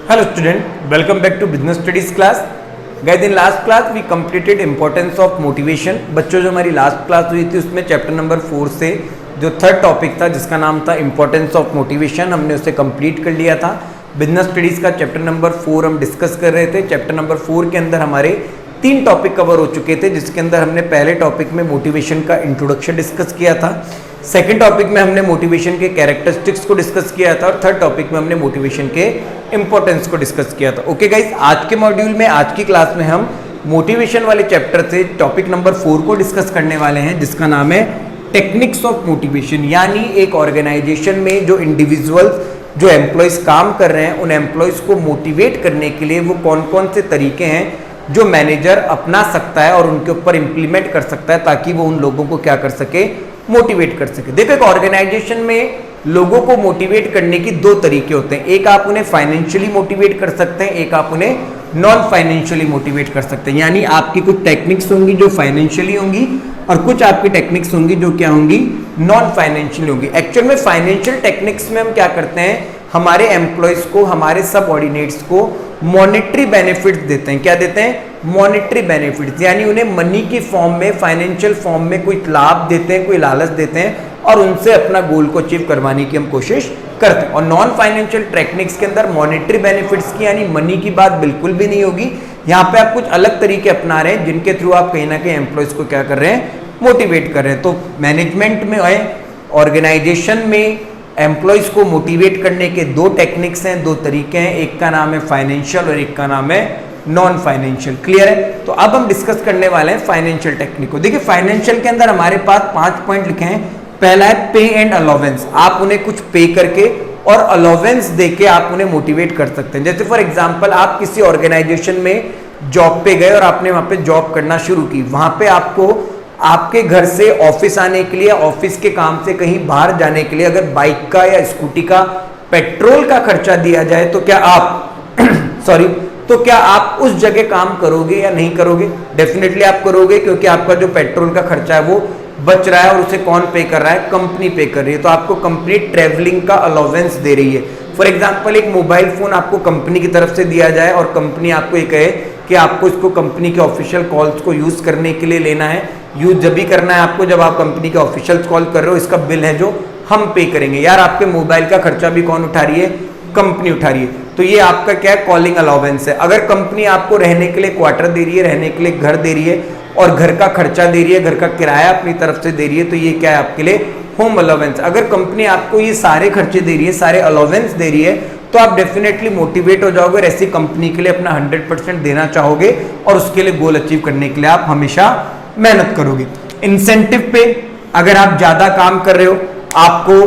Hello student, welcome back to business studies class. Guys, in last class we completed importance of motivation. बच्चों जो हमारी last class हुई थी उसमें chapter number 4 से जो थर्ड टॉपिक था जिसका नाम था इंपॉर्टेंस ऑफ मोटिवेशन, हमने उसे कंप्लीट कर लिया था। बिजनेस स्टडीज़ का चैप्टर नंबर 4 हम डिस्कस कर रहे थे। चैप्टर नंबर 4 के अंदर हमारे 3 टॉपिक कवर हो चुके थे, जिसके अंदर हमने पहले टॉपिक में मोटिवेशन का इंट्रोडक्शन डिस्कस किया था, सेकंड टॉपिक में हमने मोटिवेशन के कैरेक्टरिस्टिक्स को डिस्कस किया था और थर्ड टॉपिक में हमने मोटिवेशन के इंपॉर्टेंस को डिस्कस किया था। ओके गाइस, आज के मॉड्यूल में आज की क्लास में हम मोटिवेशन वाले चैप्टर से टॉपिक नंबर 4 को डिस्कस करने वाले हैं, जिसका नाम है टेक्निक्स ऑफ मोटिवेशन। यानी एक ऑर्गेनाइजेशन में जो इंडिविजुअल्स जो एम्प्लॉयज काम कर रहे हैं उन एम्प्लॉयज को मोटिवेट करने के लिए वो कौन कौन से तरीके हैं जो मैनेजर अपना सकता है और उनके ऊपर इंप्लीमेंट कर सकता है ताकि वो उन लोगों को क्या कर सके, मोटिवेट कर सके। देखो, एक ऑर्गेनाइजेशन में लोगों को मोटिवेट करने की 2 तरीके होते हैं। एक आप उन्हें फाइनेंशियली मोटिवेट कर सकते हैं, एक आप उन्हें नॉन फाइनेंशियली मोटिवेट कर सकते हैं। यानी आपकी कुछ टेक्निक्स होंगी जो फाइनेंशियली होंगी और कुछ आपकी टेक्निक्स होंगी जो क्या होंगी, नॉन फाइनेंशियली होंगी। एक्चुअल में फाइनेंशियल टेक्निक्स में हम क्या करते हैं, हमारे एम्प्लॉयज को, हमारे सबऑर्डिनेट्स को मॉनेटरी बेनिफिट्स देते हैं। क्या देते हैं? मॉनेटरी बेनिफिट्स, यानी उन्हें मनी की फॉर्म में, फाइनेंशियल फॉर्म में कोई लाभ देते हैं, कोई लालच देते हैं और उनसे अपना गोल को अचीव करवाने की हम कोशिश करते हैं। और नॉन फाइनेंशियल टेक्निक्स के अंदर मॉनेटरी बेनिफिट्स की यानी मनी की बात बिल्कुल भी नहीं होगी। यहाँ पे आप कुछ अलग तरीके अपना रहे हैं जिनके थ्रू आप कहीं ना कहीं एम्प्लॉयज को क्या कर रहे हैं, मोटिवेट कर रहे हैं। तो मैनेजमेंट में है, ऑर्गेनाइजेशन में एम्प्लॉयज को मोटिवेट करने के 2 टेक्निक्स हैं, 2 तरीके हैं। एक का नाम है फाइनेंशियल और एक का नाम है नॉन फाइनेंशियल। क्लियर है? तो अब हम डिस्कस करने वाले हैं फाइनेंशियल टेक्निक को। देखिए, फाइनेंशियल के अंदर हमारे पास 5 पॉइंट लिखे हैं। पहला है पे एंड अलाउंस। आप उन्हें कुछ पे करके और अलाउंस देके आप उन्हें मोटिवेट कर सकते हैं। जैसे फॉर एग्जांपल, आप किसी ऑर्गेनाइजेशन में जॉब पे गए और आपने वहां पे जॉब करना शुरू की। वहां पे आपको आपके घर से ऑफिस आने के लिए, ऑफिस के काम से कहीं बाहर जाने के लिए अगर बाइक का या स्कूटी का पेट्रोल का खर्चा दिया जाए तो क्या आप तो क्या आप उस जगह काम करोगे या नहीं करोगे? डेफिनेटली आप करोगे, क्योंकि आपका जो पेट्रोल का खर्चा है वो बच रहा है और उसे कौन पे कर रहा है? कंपनी पे कर रही है। तो आपको कंपनी ट्रेवलिंग का अलाउंस दे रही है। फॉर एग्जांपल, एक मोबाइल फोन आपको कंपनी की तरफ से दिया जाए और कंपनी आपको ये कहे कि आपको इसको कंपनी के ऑफिशियल कॉल्स को यूज करने के लिए लेना है। यूज जब भी करना है आपको जब आप कंपनी के ऑफिशियल कॉल कर रहे हो, इसका बिल है जो हम पे करेंगे। यार, आपके मोबाइल का खर्चा भी कौन उठा रही है? कंपनी उठा रही है। तो ये आपका क्या है? कॉलिंग अलाउंस है। अगर कंपनी आपको रहने के लिए क्वार्टर दे रही है, रहने के लिए घर दे रही है और घर का खर्चा दे रही है, घर का किराया अपनी तरफ से दे रही है, तो ये क्या है आपके लिए? Home allowance. अगर कंपनी आपको ये सारे खर्चे दे रही है, सारे अलाउंस दे रही है, तो आप डेफिनेटली मोटिवेट हो जाओगे और ऐसी कंपनी के लिए अपना 100% देना चाहोगे और उसके लिए गोल अचीव करने के लिए आप हमेशा मेहनत करोगे। इंसेंटिव पे, अगर आप ज्यादा काम कर रहे हो आपको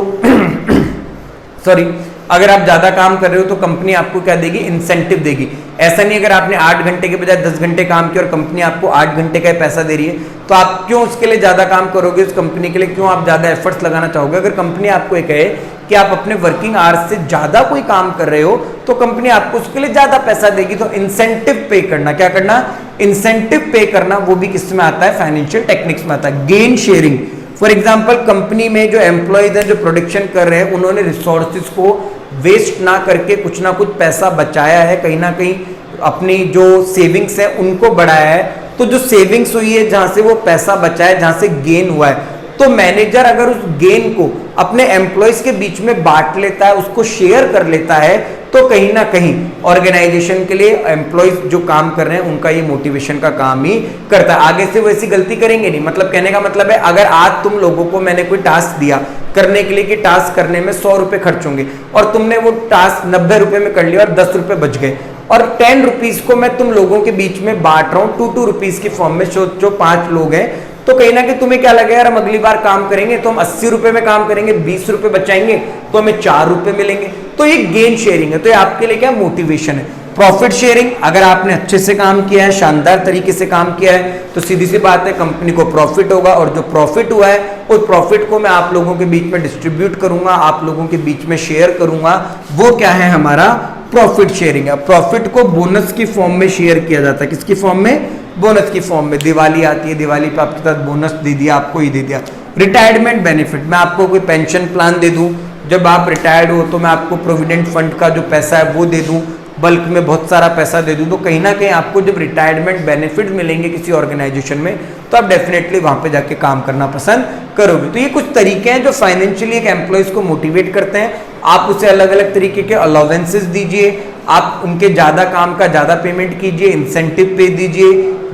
अगर आप ज्यादा काम कर रहे हो तो कंपनी आपको क्या देगी? इंसेंटिव देगी। ऐसा नहीं अगर आपने 8 घंटे के बजाय 10 घंटे काम किया और कंपनी आपको 8 घंटे का पैसा दे रही है तो आप क्यों उसके लिए ज्यादा काम करोगे? उस कंपनी के लिए क्यों आप ज्यादा एफर्ट्स लगाना चाहोगे? अगर कंपनी आपको ये कहे कि आप अपने वर्किंग आवर्स से ज्यादा कोई काम कर रहे हो तो कंपनी आपको उसके लिए ज्यादा पैसा देगी। तो इंसेंटिव पे करना, क्या करना? इंसेंटिव पे करना, वो भी किस में आता है? फाइनेंशियल टेक्निक्स में आता है। Gain sharing, for example, company में जो एम्प्लॉयज हैं जो प्रोडक्शन कर रहे हैं उन्होंने रिसोर्सेज को वेस्ट ना करके कुछ ना कुछ पैसा बचाया है, कहीं ना कहीं अपनी जो सेविंग्स है उनको बढ़ाया है। तो जो सेविंग्स हुई है, जहां से वो पैसा बचा है, जहां से गेन हुआ है, तो मैनेजर अगर उस गेन को अपने एम्प्लॉयज के बीच में बांट लेता है, उसको शेयर कर लेता है, तो कहीं ना कहीं ऑर्गेनाइजेशन के लिए एम्प्लॉयज जो काम कर रहे हैं उनका ये मोटिवेशन का काम ही करता है। आगे से वो ऐसी गलती करेंगे नहीं। मतलब कहने का मतलब है, अगर आज तुम लोगों को मैंने कोई टास्क दिया करने के लिए कि टास्क करने में 100 रुपए खर्च होंगे और तुमने वो टास्क 90 रुपए में कर लिया और 10 रुपए बच गए और 10 रुपीज को मैं तुम लोगों के बीच में बांट रहा हूँ 2 रुपीज की फॉर्म में। जो 5 लोग हैं, तो कहीं ना कहीं तुम्हें क्या लगेगा, यार हम अगली बार काम करेंगे तो हम 80 रुपए में काम करेंगे, 20 रुपए बचाएंगे तो हमें 4 रुपए मिलेंगे। तो ये गेन शेयरिंग है। तो ये आपके लिए क्या मोटिवेशन है। प्रॉफिट शेयरिंग, अगर आपने अच्छे से काम किया है, शानदार तरीके से काम किया है, तो सीधी सी बात है कंपनी को प्रॉफिट होगा और जो प्रॉफिट हुआ है उस प्रॉफिट को मैं आप लोगों के बीच में डिस्ट्रीब्यूट करूंगा, आप लोगों के बीच में शेयर करूंगा। वो क्या है? हमारा प्रॉफिट शेयरिंग है। प्रॉफिट को बोनस की फॉर्म में शेयर किया जाता है। किसकी फॉर्म में? बोनस की फॉर्म में। दिवाली आती है, दिवाली पे आपके साथ बोनस दे दिया, आपको ही दे दिया। रिटायरमेंट बेनिफिट, मैं आपको कोई पेंशन प्लान दे दूं, जब आप रिटायर्ड हो तो मैं आपको प्रोविडेंट फंड का जो पैसा है वो दे दूं, बल्क में बहुत सारा पैसा दे दूं, तो कहीं ना कहीं आपको जब रिटायरमेंट बेनिफिट मिलेंगे किसी ऑर्गेनाइजेशन में तो आप डेफिनेटली वहां पे जाके काम करना पसंद करोगे। तो ये कुछ तरीके हैं जो फाइनेंशियली एक एम्प्लॉयज को मोटिवेट करते हैं। आप उसे अलग अलग तरीके के अलाउंसेस दीजिए, आप उनके ज्यादा काम का ज्यादा पेमेंट कीजिए, इंसेंटिव पे दीजिए,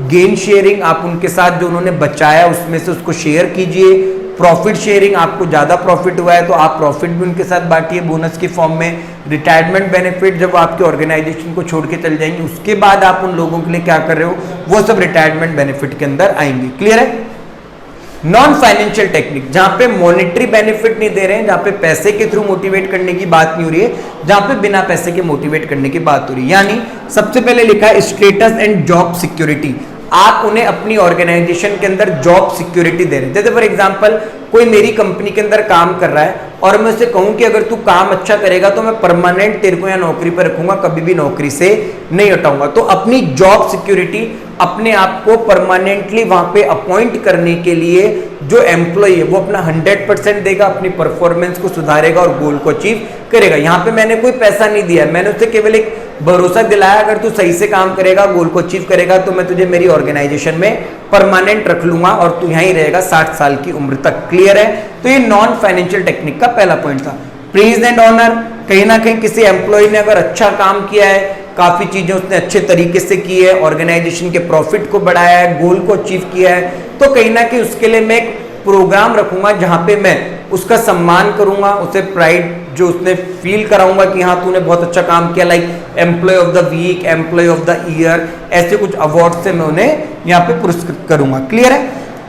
गेन शेयरिंग, आप उनके साथ जो उन्होंने बचाया उसमें से उसको शेयर कीजिए, प्रॉफिट शेयरिंग, आपको ज्यादा प्रॉफिट हुआ है तो आप प्रॉफिट भी उनके साथ बांटिए बोनस के फॉर्म में। रिटायरमेंट बेनिफिट, जब आपके ऑर्गेनाइजेशन को छोड़ के चल जाएंगे उसके बाद आप उन लोगों के लिए क्या कर रहे हो, वो सब रिटायरमेंट बेनिफिट के अंदर आएंगे। क्लियर है? नॉन फाइनेंशियल टेक्निक, जहां पे मॉनेटरी बेनिफिट नहीं दे रहे हैं, जहां पे पैसे के थ्रू मोटिवेट करने की बात नहीं हो रही है, जहां पे बिना पैसे के मोटिवेट करने की बात हो रही है। यानी सबसे पहले लिखा है स्टेटस एंड जॉब सिक्योरिटी, आप उन्हें अपनी ऑर्गेनाइजेशन के अंदर जॉब सिक्योरिटी दे रहे हैं। जैसे फॉर एग्जांपल कोई मेरी कंपनी के अंदर काम कर रहा है और मैं उसे कहूं कि अगर तू काम अच्छा करेगा तो मैं परमानेंट तेरे को यहाँ नौकरी पर रखूंगा, कभी भी नौकरी से नहीं हटाऊंगा। तो अपनी जॉब सिक्योरिटी, अपने आप को परमानेंटली वहां पे अपॉइंट करने के लिए जो एम्प्लॉय है वो अपना 100% देगा, अपनी परफॉर्मेंस को सुधारेगा और गोल को अचीव करेगा। यहाँ पे मैंने कोई पैसा नहीं दिया, मैंने उसे केवल एक भरोसा दिलाया, अगर तू सही से काम करेगा, गोल को अचीव करेगा तो मैं तुझे मेरी ऑर्गेनाइजेशन में परमानेंट रख लूंगा और तू यहीं रहेगा 60 साल की उम्र तक। क्लियर है? तो ये नॉन फाइनेंशियल टेक्निक का पहला पॉइंट था। प्रेज एंड ऑनर, कहीं ना कहीं किसी एम्प्लॉय ने अगर अच्छा काम किया है, काफी चीजें उसने अच्छे तरीके से की है, ऑर्गेनाइजेशन के प्रॉफिट को बढ़ाया है, गोल को अचीव किया है, तो कहीं ना कहीं उसके लिए मैं एक प्रोग्राम रखूंगा जहां पे मैं उसका सम्मान करूंगा, उसे प्राइड जो उसने फील कराऊंगा कि हाँ तूने बहुत अच्छा काम किया, like employee of the week, employee of the year, ऐसे कुछ अवार्ड से मैं उन्हें यहाँ पे पुरस्कृत करूंगा। क्लियर है?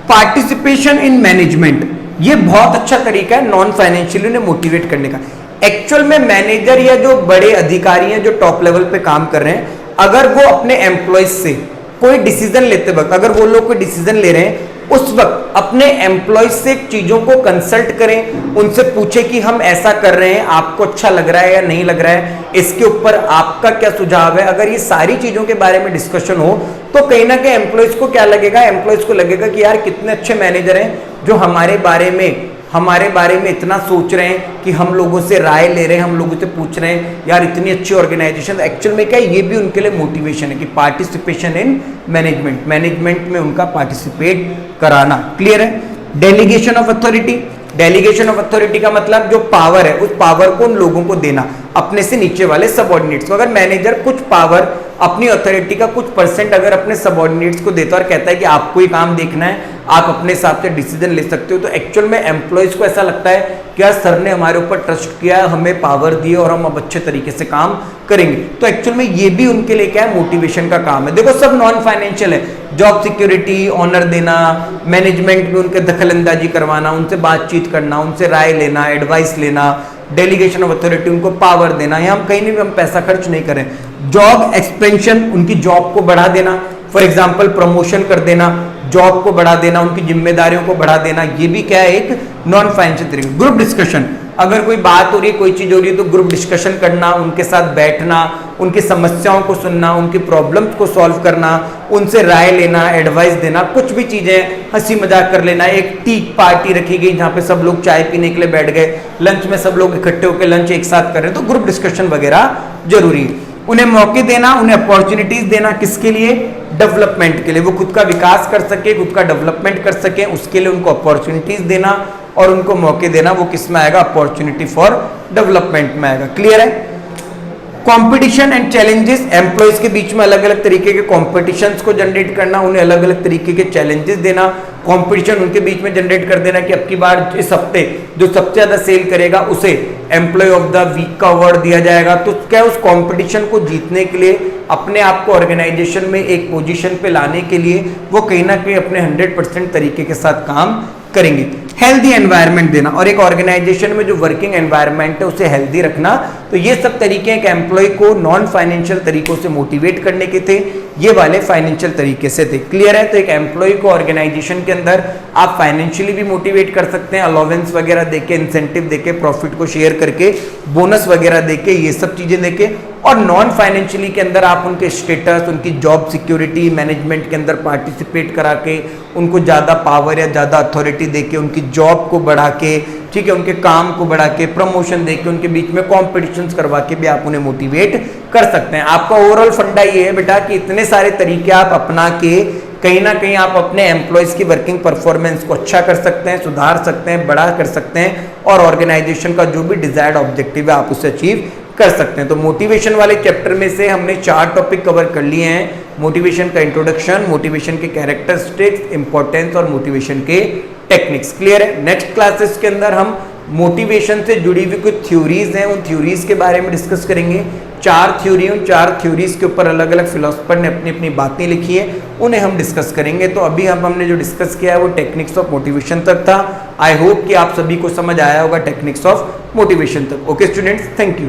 पार्टिसिपेशन इन मैनेजमेंट, ये बहुत अच्छा तरीका है नॉन फाइनेंशियली उन्हें मोटिवेट करने का। एक्चुअल में मैनेजर या जो बड़े अधिकारी हैं जो टॉप लेवल पे काम कर रहे हैं, अगर वो अपने एम्प्लॉयज से कोई डिसीजन लेते वक्त, अगर वो लोग कोई डिसीजन ले रहे हैं उस वक्त अपने एम्प्लॉयज से चीजों को कंसल्ट करें, उनसे पूछे कि हम ऐसा कर रहे हैं, आपको अच्छा लग रहा है या नहीं लग रहा है, इसके ऊपर आपका क्या सुझाव है। अगर ये सारी चीजों के बारे में डिस्कशन हो तो कहीं ना कहीं एम्प्लॉयज को क्या लगेगा, एम्प्लॉयज को लगेगा कि यार कितने अच्छे मैनेजर हैं जो हमारे बारे में इतना सोच रहे हैं कि हम लोगों से राय ले रहे हैं, हम लोगों से पूछ रहे हैं, यार इतनी अच्छी ऑर्गेनाइजेशन। एक्चुअल में क्या है, ये भी उनके लिए मोटिवेशन है कि पार्टिसिपेशन इन मैनेजमेंट में उनका पार्टिसिपेट कराना। क्लियर है? Delegation of authority, delegation of authority का मतलब जो पावर है उस पावर को उन लोगों को देना, अपने से नीचे वाले सबऑर्डिनेट्स को। अगर मैनेजर कुछ पावर, अपनी अथॉरिटी का कुछ परसेंट अगर अपने सबऑर्डिनेट्स को देता है और कहता है कि आपको ही काम देखना है, आप अपने हिसाब से डिसीजन ले सकते हो, तो एक्चुअल में एम्प्लॉयज को ऐसा लगता है कि यार सर ने हमारे ऊपर ट्रस्ट किया, हमें पावर दी और हम अब अच्छे तरीके से काम करेंगे। तो एक्चुअल में ये भी उनके लिए क्या है, मोटिवेशन का काम है। देखो सब नॉन फाइनेंशियल है, जॉब सिक्योरिटी, ऑनर देना, मैनेजमेंट में उनके दखल अंदाजी करवाना, उनसे बातचीत करना, उनसे राय लेना, एडवाइस लेना, डेलीगेशन ऑफ अथॉरिटी, उनको पावर देना। यहाँ हम कहीं भी हम पैसा खर्च नहीं करें। जॉब एक्सपेंशन, उनकी जॉब को बढ़ा देना, फॉर एग्जाम्पल प्रमोशन कर देना, जॉब को बढ़ा देना, उनकी जिम्मेदारियों को बढ़ा देना, ये भी क्या है, एक नॉन फाइनेंशियल तरीका। ग्रुप डिस्कशन, अगर कोई बात हो रही है, कोई चीज हो रही है तो ग्रुप डिस्कशन करना, उनके साथ बैठना, उनकी समस्याओं को सुनना, उनकी प्रॉब्लम्स को सॉल्व करना, उनसे राय लेना, एडवाइस देना, कुछ भी चीजें हंसी मजाक कर लेना। एक टी पार्टी रखी गई जहाँ पे सब लोग चाय पीने के लिए बैठ गए, लंच में सब लोग इकट्ठे होकर लंच एक साथ कर रहे हैं, तो ग्रुप डिस्कशन वगैरह जरूरी है। उन्हें मौके देना, उन्हें अपॉर्चुनिटीज देना, किसके लिए, डेवलपमेंट के लिए, वो खुद का विकास कर सके, खुद का डेवलपमेंट कर सके, उसके लिए उनको अपॉर्चुनिटीज देना और उनको मौके देना। वो किस में आएगा, अपॉर्चुनिटी फॉर डेवलपमेंट में आएगा। क्लियर है? कंपटीशन एंड चैलेंजेस, एम्प्लॉयज के बीच में अलग अलग तरीके के कॉम्पिटिशन्स को जनरेट करना, उन्हें अलग अलग तरीके के चैलेंजेस देना, कंपटीशन उनके बीच में जनरेट कर देना कि अब की बार इस हफ्ते जो सबसे ज्यादा सेल करेगा उसे एम्प्लॉय ऑफ द वीक का अवार्ड दिया जाएगा। तो क्या उस कंपटीशन को जीतने के लिए, अपने आप को ऑर्गेनाइजेशन में एक पोजीशन पे लाने के लिए वो कहीं ना कहीं अपने 100% तरीके के साथ काम करेंगे। हेल्दी एनवायरनमेंट देना, और एक ऑर्गेनाइजेशन में जो वर्किंग एनवायरनमेंट है उसे हेल्दी रखना। तो ये सब तरीके एक एम्प्लॉय को नॉन फाइनेंशियल तरीकों से मोटिवेट करने के थे, ये वाले फाइनेंशियल तरीके से थे। क्लियर है? तो एक एम्प्लॉय को ऑर्गेनाइजेशन के अंदर आप फाइनेंशियली भी मोटिवेट कर सकते हैं, अलाउंस वगैरह देके, इंसेंटिव देके, प्रॉफिट को शेयर करके, बोनस वगैरह देके, ये सब चीजें देके, और नॉन फाइनेंशियली के अंदर आप उनके स्टेटस, उनकी जॉब सिक्योरिटी मैनेजमेंट के अंदर पार्टिसिपेट करा के, उनको ज़्यादा पावर या ज़्यादा अथॉरिटी दे के, उनकी जॉब को बढ़ा के, ठीक है, उनके काम को बढ़ा के, प्रमोशन दे के, उनके बीच में कॉम्पिटिशन्स करवा के भी आप उन्हें मोटिवेट कर सकते हैं। आपका ओवरऑल फंडा ये है बेटा कि इतने सारे तरीके आप अपना के कहीं ना कहीं आप अपने एम्प्लॉयज़ की वर्किंग परफॉर्मेंस को अच्छा कर सकते हैं, सुधार सकते हैं, बड़ा कर सकते हैं और ऑर्गेनाइजेशन का जो भी डिजायर्ड ऑब्जेक्टिव है आप उसे अचीव कर सकते हैं। तो मोटिवेशन वाले चैप्टर में से हमने 4 टॉपिक कवर कर लिए हैं। मोटिवेशन का इंट्रोडक्शन, मोटिवेशन के कैरेक्टरिस्टिक्स, इंपॉर्टेंस और मोटिवेशन के टेक्निक्स। क्लियर है? नेक्स्ट क्लासेस के अंदर हम मोटिवेशन से जुड़ी हुई कुछ थ्योरीज हैं, उन थ्योरीज के बारे में डिस्कस करेंगे। 4 थ्योरी, उन 4 थ्योरीज के ऊपर अलग अलग फिलोसफर ने अपनी अपनी बातें लिखी है, उन्हें हम डिस्कस करेंगे। तो अभी हमने जो डिस्कस किया है वो टेक्निक्स ऑफ मोटिवेशन तक था। आई होप कि आप सभी को समझ आया होगा टेक्निक्स ऑफ मोटिवेशन तक। Okay students, thank you.